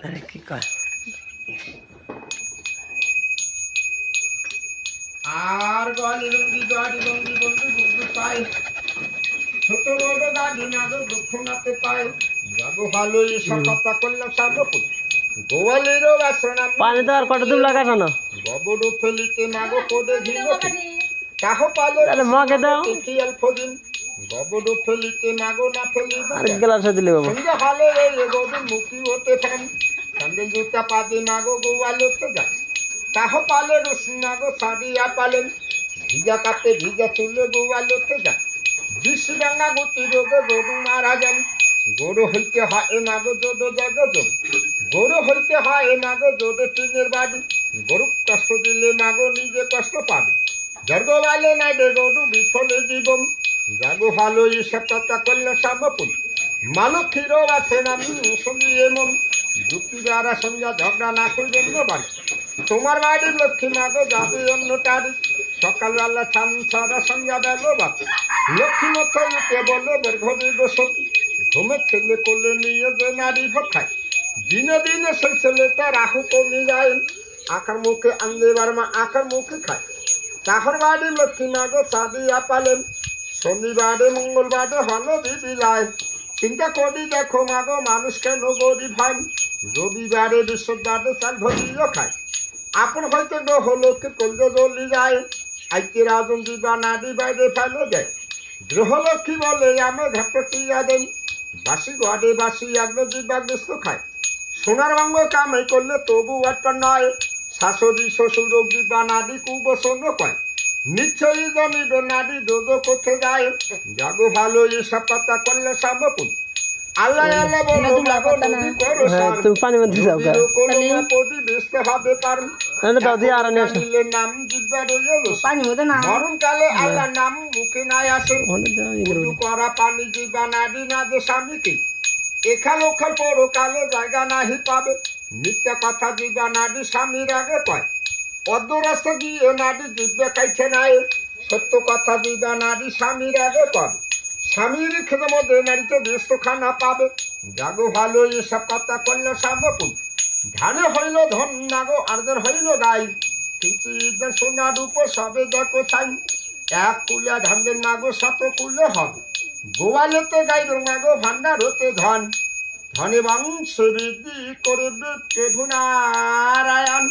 আরে কি কয় আর গলি রঙ্গি গাড়ি রঙ্গি বন্ধু বন্ধু পাই ছোট বড় গাড়ি নাগর দুঃখ নাতে পাই যাবো ভালো এসব কথা করলাম সার্বপুর গোয়ালেরও বাসনা পানি তো আর কটা দুব লাগাছ না গোবর ফেলিতে মাগো কোডে ঘিমতি তাহ পালে তাহলে মাকে দাও তিথি অল্প দিন গোবর ফেলিতে মাগো না ফেলি আর গ্লাসে দিলে বাবা সন্ধ্যা হলে এই গোবর মুক্তি হতে থাকেন স্যান্ডেল জুতা পাতে মাগো গোয়ালেতে যায় তাহ পালে রসি মাগো সারিয়া পালেন ভিজা কাপে ভিজা চুলে গোয়ালেতে যায় বিষডাঙ্গা গতি রোগে গরু মারা যান গরু হইতে হয় মাগো জোড়ো জাগো জোর গরু হইতে হয় মাগো জোড়ো টিনের বাড়ি গরু কষ্ট দিলে মাগো নিজে কষ্ট পাবে জর্গ বালে নাই রে গরু বিফলে জীবন জাগো ভালো এসব কথা করলে সাবপুল মালক্ষীরও আছে নামি সঙ্গী এমন যুক্তি দ্বারা সঙ্গে ঝগড়া না করবেন বাড়ি তোমার বাড়ির লক্ষ্মী মাগো যাবে অন্য তারিখ সকালবেলা ছান ছাড়া সন্ধ্যা বেলো বাপ লক্ষ্মী মতো উঠে বলে বের ঘরে বসত ঘুমে ছেলে করলে নিয়ে যে নারী ভাত খায় দিনে দিনে সেই ছেলেটা রাহু কমে যায় আকার মুখে আনলে বারমা আকার মুখে খায় তাহার বাড়ি লক্ষ্মী মাগো চাঁদিয়া পালেন শনিবারে মঙ্গলবারে হলো দিদিলায় চিন্তা করি দেখো মাগো মানুষ কেন গরিব হয় রবিবারে বৃহস্পতিবারে চাল ভরিও খায় আপন হয়তো গ্রহ লোককে করলে জ্বলি যায় আইতে রাজন দিবা নারী বাইরে ফেলে দেয় গ্রহলক্ষ্মী বলে আমার ঘাটিয়া দেন বাসি ঘরে বাসি আগ্ন দিবা ব্যস্ত খায় সোনার ভাঙ্গ কামাই করলে তবু একটা নয় শাশুড়ি শ্বশুর দিবা নারী কুবসন কয় নিশ্চয়ই জানিবে নারী দোজ করতে যায় যাগো ভালো এসব কথা করলে সাবপুল আল্লাহ আল্লাহ বলো মাগো নদী করো সার তুমি পানি মধ্যে যাও গা কোনো পদি ব্যস্ত হবে পার এনে দাও দি আর নিয়ে নিলে নাম জিব্বারে এলো পানি মধ্যে না মরণ কালে আল্লাহ নাম মুখে নাই আসে ওনে দাও উদু করা পানি জিবা নারী না যে স্বামীকে এখাল ওখাল পরকালে জায়গা নাহি পাবে মিথ্যা কথা জিবা নারী স্বামীর আগে কয় অর্ধ রাস্তা গিয়ে নারী জিব্বে কাইছে নাই সত্য কথা জিবা নারী স্বামীর আগে পাবে স্বামীর খেতে মধ্যে নারীতে ব্যস্ত খানা পাবে জাগো ভালো এসব কথা করলে সাবপুল ধানে হইল ধন নাগো আর্দের হইল গাই কিন্তু ঈদের সোনা রূপ সবে দেখো চাই এক কুলিয়া ধানদের মাগো শত কুলে হবে গোয়ালেতে গাইর মাগো ভান্ডার হতে ধন ধনে বংশ বৃদ্ধি করবে প্রভু নারায়ণ।